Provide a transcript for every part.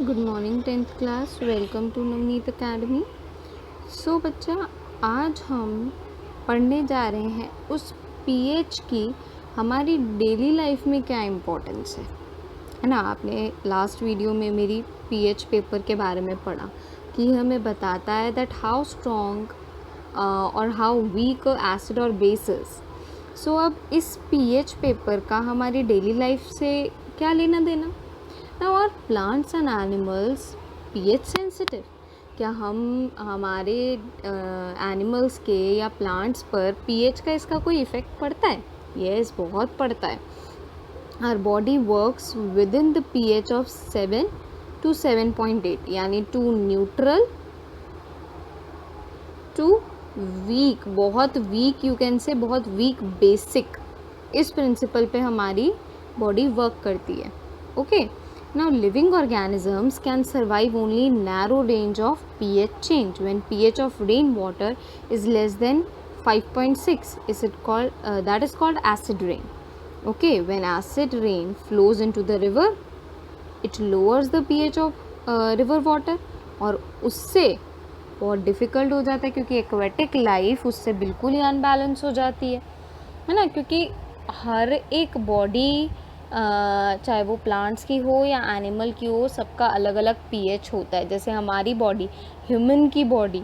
Good morning 10th class. Welcome to Navneet academy. So बच्चा, आज हम पढ़ने जा रहे हैं उस पीएच की हमारी डेली लाइफ में क्या इम्पोर्टेंस है ना। आपने लास्ट वीडियो में मेरी पीएच पेपर के बारे में पढ़ा कि हमें बताता है दैट हाउ स्ट्रॉन्ग और हाउ वीक एसिड और बेसिस। सो अब इस पीएच पेपर का हमारी डेली लाइफ से क्या लेना देना। Now are plants and animals pH sensitive? क्या हम हमारे एनिमल्स के या प्लांट्स पर पीएच का इसका कोई इफ़ेक्ट पड़ता है? यस, बहुत पड़ता है। Our body works within the pH of 7 to 7.8, यानी टू न्यूट्रल टू वीक, बहुत वीक, यू कैन से बहुत वीक बेसिक। इस प्रिंसिपल पे हमारी बॉडी वर्क करती है। Okay, now living organisms can survive only narrow range of pH change. When pH of rainwater is less than 5.6, is it called that is called acid rain. Okay, when acid rain flows into the river, it lowers the pH of river water, और उससे बहुत difficult हो जाता है क्योंकि aquatic life उससे बिल्कुल ही unbalance हो जाती है ना। क्योंकि हर एक बॉडी चाहे वो प्लांट्स की हो या एनिमल की हो, सबका अलग अलग पीएच होता है। जैसे हमारी बॉडी, ह्यूमन की बॉडी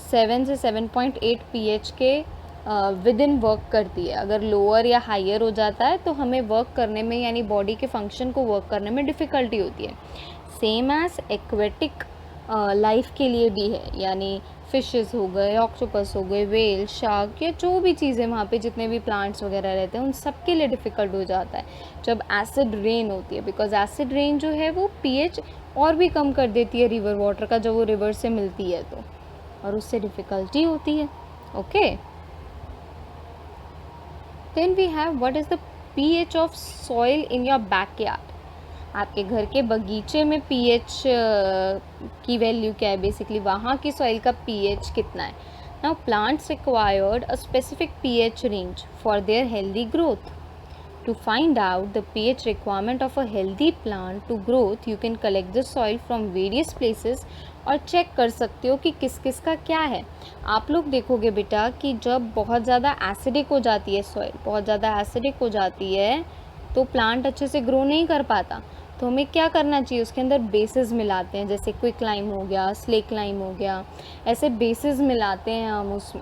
7 से 7.8 पीएच के विद इन वर्क करती है। अगर लोअर या हायर हो जाता है तो हमें वर्क करने में, यानी बॉडी के फंक्शन को वर्क करने में डिफ़िकल्टी होती है। सेम एज एक्वेटिक लाइफ के लिए भी है, यानी फिशेस हो गए, ऑक्टोपस हो गए, वेल, शार्क, या जो भी चीज़ें वहाँ पे जितने भी प्लांट्स वगैरह रहते हैं उन सब के लिए डिफ़िकल्ट हो जाता है जब एसिड रेन होती है। बिकॉज एसिड रेन जो है वो पीएच और भी कम कर देती है रिवर वाटर का, जब वो रिवर से मिलती है तो, और उससे डिफ़िकल्टी होती है। Okay, then we have what is the pH of soil in your backyard. आपके घर के बगीचे में पीएच की वैल्यू क्या है, बेसिकली वहाँ की सॉइल का पीएच कितना है। Now plants required a specific pH range for their healthy growth. To find out the pH requirement of a healthy plant to growth, you can collect the soil from various places और check कर सकते हो कि किस किस का क्या है। आप लोग देखोगे बेटा कि जब बहुत ज़्यादा एसिडिक हो जाती है सॉइल, बहुत ज़्यादा एसिडिक हो जाती है तो प्लांट अच्छे से ग्रो नहीं कर पाता। तो हमें क्या करना चाहिए, उसके अंदर बेसिस मिलाते हैं, जैसे क्विक लाइम हो गया, स्लेक लाइम हो गया, ऐसे बेसिस मिलाते हैं हम उसमें।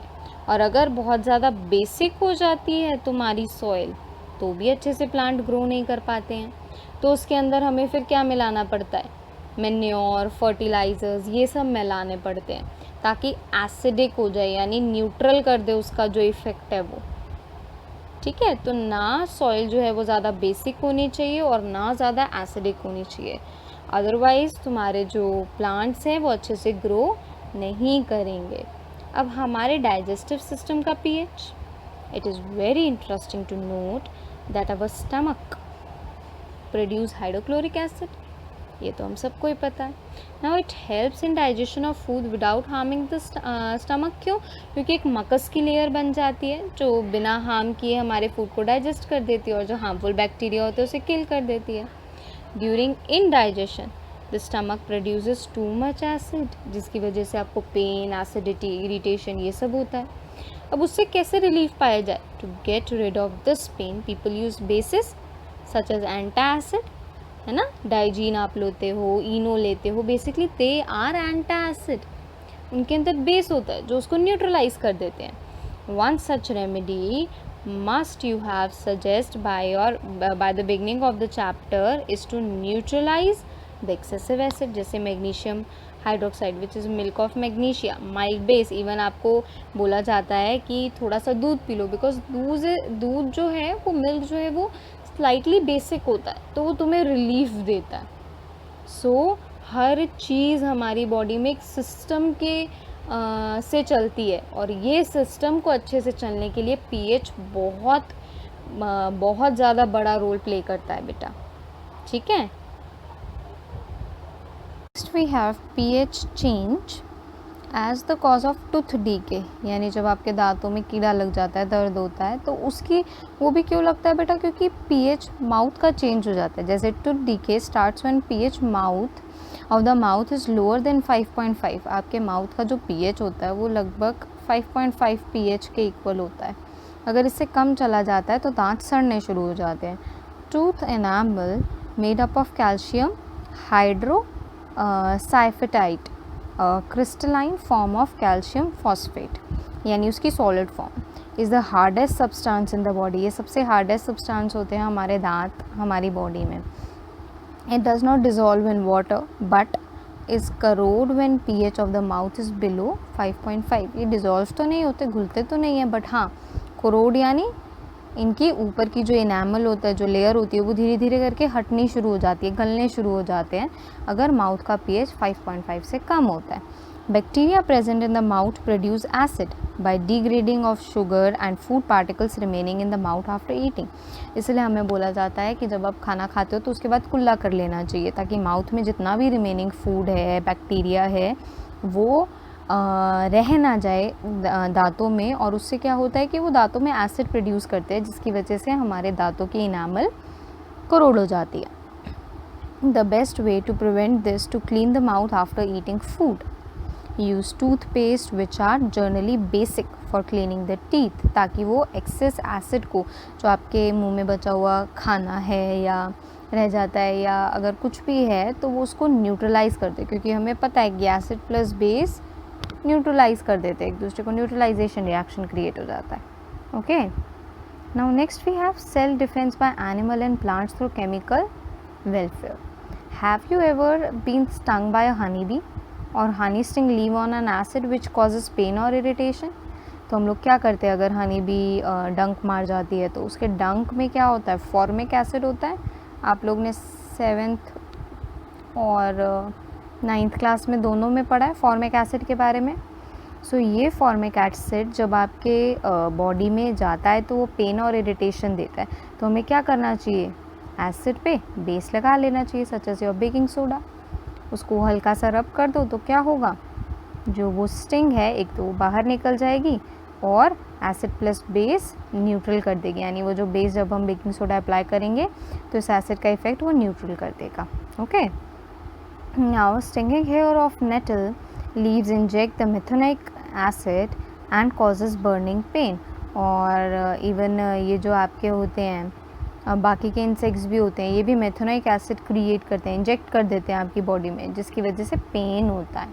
और अगर बहुत ज़्यादा बेसिक हो जाती है तुम्हारी सॉइल तो भी अच्छे से प्लांट ग्रो नहीं कर पाते हैं। तो उसके अंदर हमें फिर क्या मिलाना पड़ता है, मैन्योर, फर्टिलाइज़र्स, ये सब मिलाने पड़ते हैं ताकि एसिडिक हो जाए, यानी न्यूट्रल कर दे उसका जो इफ़ेक्ट है वो। ठीक है, तो ना सॉइल जो है वो ज़्यादा बेसिक होनी चाहिए और ना ज़्यादा एसिडिक होनी चाहिए, अदरवाइज़ तुम्हारे जो प्लांट्स हैं वो अच्छे से ग्रो नहीं करेंगे। अब हमारे डाइजेस्टिव सिस्टम का pH, it is very interesting to note that our stomach produce hydrochloric acid. ये तो हम सबको ही पता है। Now it helps in digestion of food without harming the stomach. क्यों? क्योंकि एक मकस की लेयर बन जाती है जो बिना हार्म किए हमारे फूड को डाइजेस्ट कर देती है और जो हार्मफुल बैक्टीरिया होते हैं उसे किल कर देती है। During indigestion the stomach produces too much acid, जिसकी वजह से आपको पेन, एसिडिटी, इरिटेशन ये सब होता है। अब उससे कैसे रिलीफ पाया जाए? To get rid of this pain people use bases such as antacid, है ना। डाइजीन आप लेते हो, इनो लेते हो, बेसिकली दे आर एंटासिड। उनके अंदर बेस होता है जो उसको न्यूट्रलाइज कर देते हैं। One such remedy must you have suggest by the beginning of the chapter is to neutralize the excessive acid, जैसे magnesium hydroxide which is milk of magnesia, mild base. Even आपको बोला जाता है कि थोड़ा सा दूध पी लो, बिकॉज दूध जो है वो, मिल्क जो है वो स्लाइटली बेसिक होता है तो वो तुम्हें रिलीफ देता है। सो हर चीज़ हमारी बॉडी में एक सिस्टम के से चलती है और ये सिस्टम को अच्छे से चलने के लिए पीएच बहुत ज़्यादा बड़ा रोल प्ले करता है बेटा। ठीक है, next we have pH change. As the cause of tooth decay, यानी जब आपके दांतों में कीड़ा लग जाता है, दर्द होता है, तो उसकी वो भी क्यों लगता है बेटा, क्योंकि पीएच माउथ का चेंज हो जाता है। जैसे tooth decay starts when pH mouth of the mouth is lower than 5.5। आपके माउथ का जो पीएच होता है वो लगभग 5.5 पीएच के इक्वल होता है। अगर इससे कम चला जाता है तो दांत सड़ने शुरू हो जाते हैं। Tooth enamel made up of calcium hydroxyapatite, crystalline form of calcium phosphate, यानी उसकी solid form, is the hardest substance in the body. ये सबसे हार्डेस्ट सब्सटेंस होते हैं हमारे दांत हमारी बॉडी में। It does not dissolve in water but is crore when pH of the mouth is below 5.5। ये डिज़ोल्व तो नहीं होते, घुलते तो नहीं है, बट हाँ करोड यानी इनकी ऊपर की जो इनामल होता है, जो लेयर होती है, वो धीरे धीरे करके हटनी शुरू हो जाती है, गलने शुरू हो जाते हैं अगर माउथ का पीएच 5.5 से कम होता है। Bacteria present in the mouth produce acid by degrading of sugar and food particles remaining in the mouth after eating. इसलिए हमें बोला जाता है कि जब आप खाना खाते हो तो उसके बाद कुल्ला कर लेना चाहिए, ताकि माउथ में जितना भी रिमेनिंग फूड है, बैक्टीरिया है, वो रह ना जाए दांतों में, और उससे क्या होता है कि वो दांतों में एसिड प्रोड्यूस करते हैं, जिसकी वजह से हमारे दांतों की इनामल करोड़ हो जाती है। The best way to prevent this to clean the mouth after eating food, use toothpaste which are generally basic for cleaning the teeth, ताकि वो एक्सेस एसिड को, जो आपके मुंह में बचा हुआ खाना है या रह जाता है या अगर कुछ भी है, तो वो उसको न्यूट्रलाइज़ कर दे, क्योंकि हमें पता है कि एसिड प्लस बेस न्यूट्रलाइज कर देते हैं एक दूसरे को, न्यूट्रलाइजेशन रिएक्शन क्रिएट हो जाता है। Okay, now next we have self defence by animal and plants through chemical welfare. Have you ever been stung by a honey bee और honey sting leave on an acid which causes pain और irritation? तो हम लोग क्या करते हैं, अगर honey bee डंक मार जाती है तो उसके डंक में क्या होता है, फॉर्मिक एसिड होता है। आप लोग ने 7th और 9th क्लास में दोनों में पढ़ा है फॉर्मिक एसिड के बारे में। सो ये फॉर्मिक एसिड जब आपके बॉडी में जाता है तो वो पेन और इरिटेशन देता है। तो हमें क्या करना चाहिए, एसिड पे बेस लगा लेना चाहिए, such as your baking soda. उसको हल्का सा रब कर दो तो क्या होगा, जो वो स्टिंग है एक तो बाहर निकल जाएगी और एसिड प्लस बेस न्यूट्रल कर देगी, यानी वो जो बेस जब हम बेकिंग सोडा अप्लाई करेंगे तो इस एसिड का इफेक्ट वो न्यूट्रल कर देगा। Okay, now stinging hair of nettle leaves inject the methanoic acid and causes burning pain। और इवन ये जो आपके होते हैं बाकी के इंसेक्ट्स भी होते हैं, ये भी मेथनोइक एसिड क्रिएट करते हैं, इंजेक्ट कर देते हैं आपकी बॉडी में, जिसकी वजह से पेन होता है।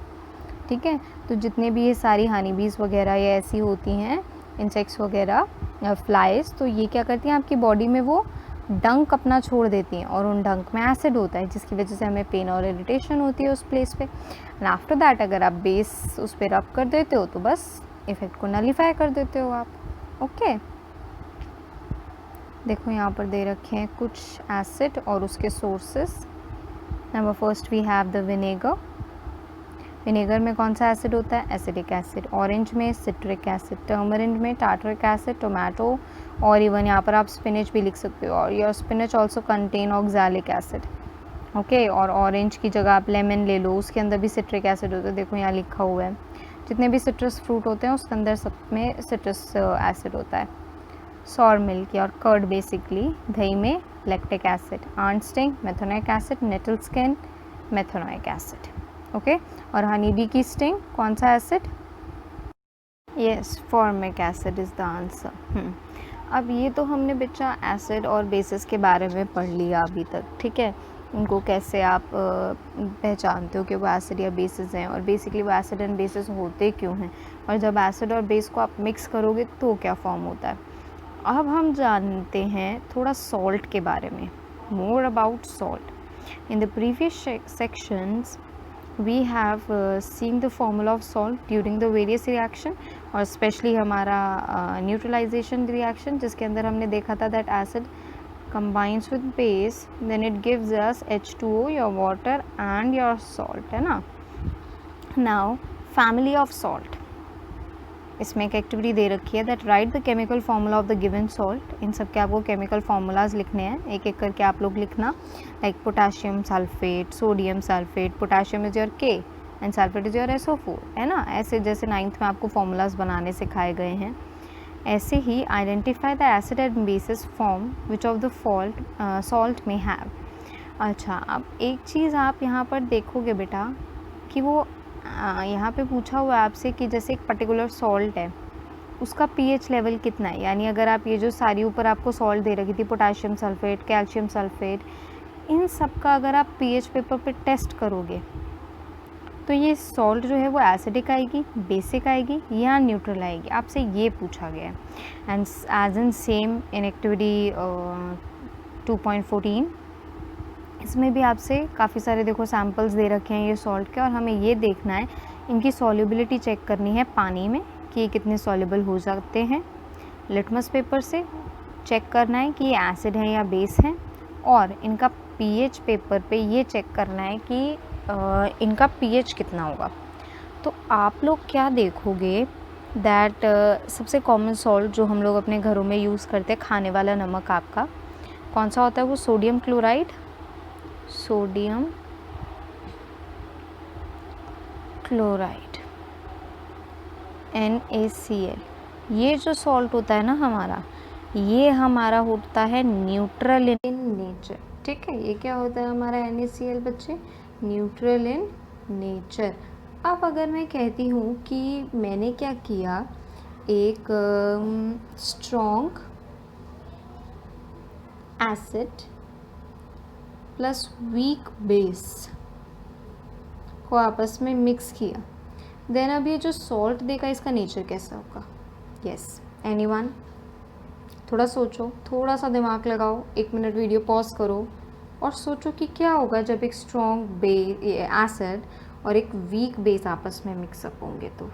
ठीक है, तो जितने भी ये सारी हनी बीज वगैरह या ऐसी होती हैं इंसेक्ट्स वगैरह, फ्लाइज, तो ये क्या करती हैं आपकी बॉडी में वो डंक अपना छोड़ देती हैं, और उन डंक में एसिड होता है, जिसकी वजह से हमें पेन और इरिटेशन होती है उस प्लेस पे। एंड आफ्टर दैट अगर आप बेस उस पर रब कर देते हो तो बस इफ़ेक्ट को नलीफाई कर देते हो आप। ओके, देखो यहाँ पर दे रखे हैं कुछ एसिड और उसके sources. Number first we have the vinegar. Vinegar में कौन सा एसिड होता है, एसिडिक एसिड। ऑरेंज में सिट्रिक एसिड, टर्मरिन में टार्टरिक एसिड, टोमेटो, और इवन यहाँ पर आप स्पिनच भी लिख सकते हो, और your spinach also contain oxalic acid. Okay, और ऑरेंज की जगह आप लेमन ले लो, उसके अंदर भी सिट्रिक एसिड होता है, देखो यहाँ लिखा हुआ है। जितने भी सिट्रस फ्रूट होते हैं उसके अंदर सब में सिट्रस एसिड होता है। सॉर मिल्क और कर्ड बेसिकली, दही में lactic acid, ant sting methanoic acid, nettle skin methanoic acid. Okay, और हनी बी की स्टिंग कौन सा एसिड, yes formic acid is the answer. अब ये तो हमने बच्चा एसिड और बेसिस के बारे में पढ़ लिया अभी तक, ठीक है, उनको कैसे आप पहचानते हो कि वो एसिड या बेसिस हैं, और बेसिकली वो एसिड एंड बेसिस होते क्यों हैं, और जब एसिड और बेस को आप मिक्स करोगे तो क्या फॉर्म होता है। अब हम जानते हैं थोड़ा सॉल्ट के बारे में, more about salt. In the previous sections we have seen the formula of salt during the various reaction, और स्पेशली हमारा न्यूट्रलाइजेशन रिएक्शन, जिसके अंदर हमने देखा था that acid combines with base then it gives us H2O, your water and your salt, है ना। now family of salt, इसमें एक एक्टिविटी दे रखी है that write the chemical formula of the given salt. इन सब के आपको केमिकल फार्मूलाज लिखने हैं, एक एक करके आप लोग लिखना, like potassium sulphate, sodium sulphate, potassium is your K, and sulphate is your SO4, है ना। ऐसे जैसे 9th में आपको फॉर्मूलाज बनाने सिखाए गए हैं, ऐसे ही identify the acid and basis form which of the salt में हैव। अच्छा, अब एक चीज़ आप यहाँ पर देखोगे बेटा कि वो यहाँ पे पूछा हुआ है आपसे कि जैसे एक पर्टिकुलर सॉल्ट है, उसका pH लेवल कितना है। यानी अगर आप ये जो सारी ऊपर आपको सॉल्ट दे रखी थी, पोटाशियम सल्फेट, कैल्शियम सल्फेट, इन सब का अगर आप pH पेपर पे टेस्ट करोगे तो ये सॉल्ट जो है वो एसिडिक आएगी, बेसिक आएगी या न्यूट्रल आएगी, आपसे ये पूछा गया है। And as in same in activity 2.14 इसमें भी आपसे काफ़ी सारे देखो सैम्पल्स दे रखे हैं ये सॉल्ट के, और हमें ये देखना है इनकी सॉल्युबिलिटी चेक करनी है पानी में कि ये कितने सॉल्युबल हो सकते हैं। लिटमस पेपर से चेक करना है कि ये एसिड है या बेस है, और इनका pH पेपर पे ये चेक करना है कि इनका pH कितना होगा। तो आप लोग क्या देखोगे दैट सबसे कॉमन सॉल्ट जो हम लोग अपने घरों में यूज़ करते हैं, खाने वाला नमक आपका कौन सा होता है, वो sodium chloride, sodium chloride NaCl। ये जो सॉल्ट होता है ना हमारा, ये हमारा होता है न्यूट्रल इन नेचर, ठीक है। ये क्या होता है हमारा NaCl बच्चे, न्यूट्रल इन नेचर। अब अगर मैं कहती हूँ कि मैंने क्या किया, एक strong acid plus weak base को आपस में मिक्स किया, देन अब ये जो सॉल्ट देगा इसका नेचर कैसा होगा। यस, एनीवन, थोड़ा सोचो, थोड़ा सा दिमाग लगाओ, 1 मिनट वीडियो पॉज करो और सोचो कि क्या होगा जब एक स्ट्रॉन्ग एसिड और एक वीक बेस आपस में मिक्सअप होंगे तो।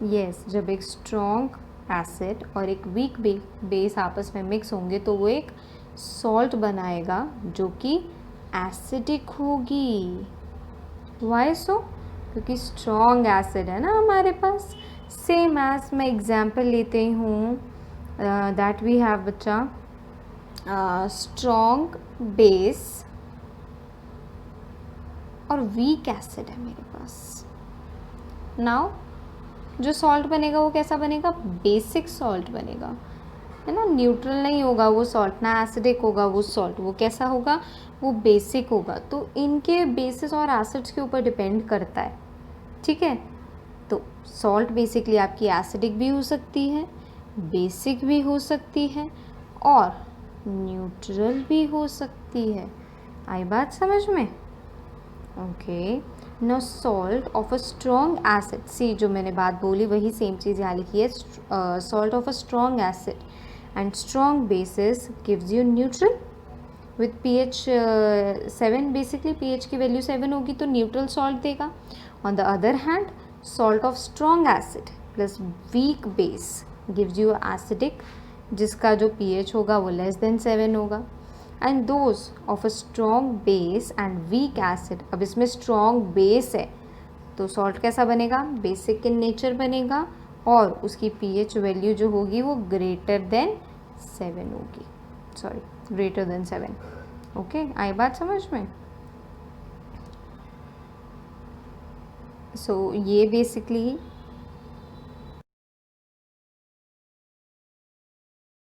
यस, जब एक स्ट्रॉन्ग एसिड और एक वीक बेस आपस में मिक्स होंगे तो वो एक सॉल्ट बनाएगा जो कि एसिडिक होगी। वाई सो, क्योंकि स्ट्रॉन्ग एसिड है ना हमारे पास। सेम एज मैं एग्जाम्पल लेते हूँ दैट वी हैव बच्चा स्ट्रॉन्ग बेस और वीक एसिड है मेरे पास। नाउ जो सॉल्ट बनेगा वो कैसा बनेगा, बेसिक सॉल्ट बनेगा, है ना। न्यूट्रल नहीं होगा वो सॉल्ट, ना एसिडिक होगा वो सॉल्ट, वो कैसा होगा, वो बेसिक होगा। तो इनके बेसिस और एसिड्स के ऊपर डिपेंड करता है, ठीक है। तो सॉल्ट बेसिकली आपकी एसिडिक भी हो सकती है, बेसिक भी हो सकती है और न्यूट्रल भी हो सकती है। आई बात समझ में? Okay, no salt of a strong acid, see जो मैंने बात बोली वही सेम चीज़ यहाँ लिखी है, salt of a strong acid and strong bases gives you neutral with pH 7। Basically pH की वैल्यू 7 होगी तो न्यूट्रल सॉल्ट देगा। On the other hand salt of strong acid plus weak base gives you acidic, जिसका जो pH होगा वो less than 7 होगा। And those of a strong base and weak acid, अब इसमें स्ट्रॉन्ग बेस है तो सॉल्ट कैसा बनेगा, बेसिक इन नेचर बनेगा और उसकी pH वैल्यू जो होगी वो ग्रेटर देन 7 होगी, सॉरी ग्रेटर देन 7। ओके, आई बात समझ में? सो ये बेसिकली